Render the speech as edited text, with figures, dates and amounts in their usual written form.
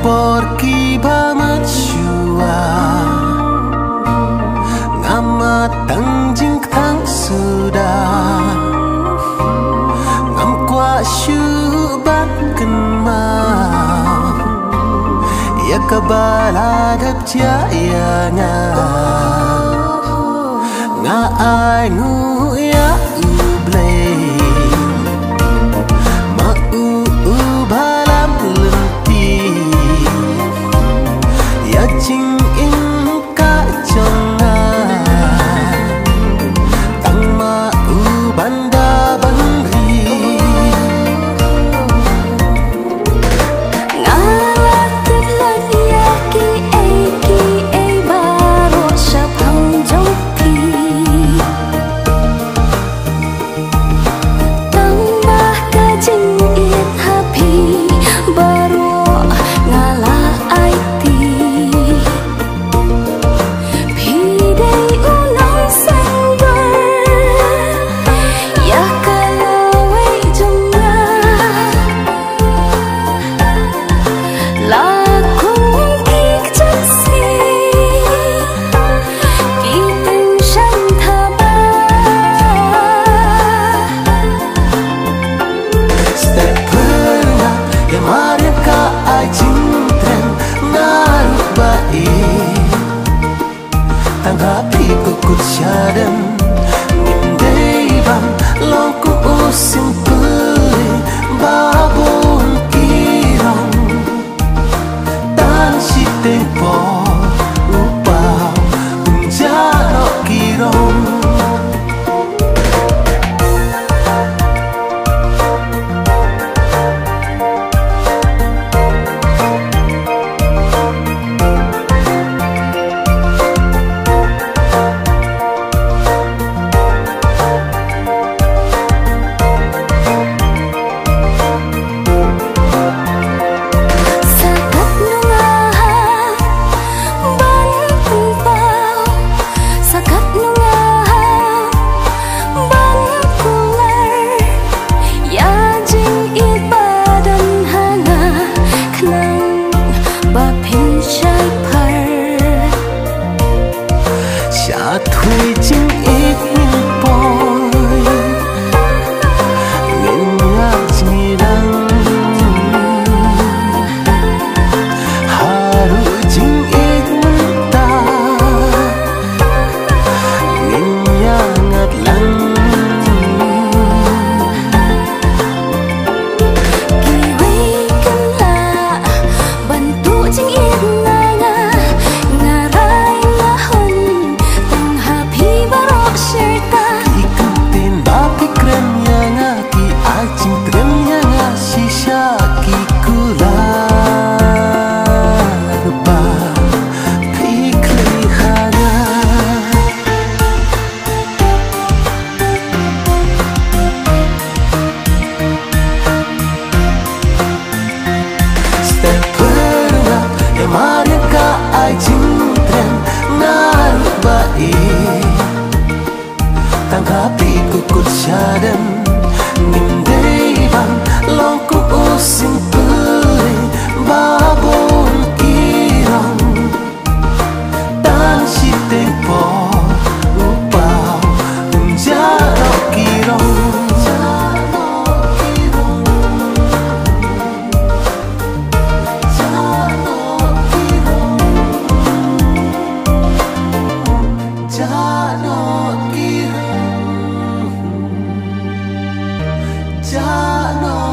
Porky banget shua ngamat tangjing tang sudah ngam kwa shubat kenmau ya kabala dap jaya nga ai ngu ya ublay ma balam lenti ya ching in ka chonga tang ma banda banri ngalat lan ya ki ai baro sa phang jong pi tang ma ka jing it happy baro ngala ai ti phi dei ulang sang bar ya ka lawai jong la kung kik chân si ki từng shan tha ba step pura ya maria ka ai ching tren naru bai tang happy ko kut shadan nim dei bam long ko usim pui babon kirong tan si tempo upau unjaro kirong sakat nunga ban kumpau sakat nunga ban kular ya jing it badan hanga khnang ba phin chai par xa thui ching ít min poi ngin ya chmi dang haru ching ít ta ngin ya ngat lang ki wei kan la ban tu jing it nga rai nga hon tang ha phi baro serta ikan tin ba pikren ya nga ki ai ching tren ya nga shisha ki kula ba pikli hana step pura ya maria ka ai ching tren naru bai tang happy ko kut shadan nim dei bam long ko usim pui babon kirong tan si tempo upau unjaro kirong Jano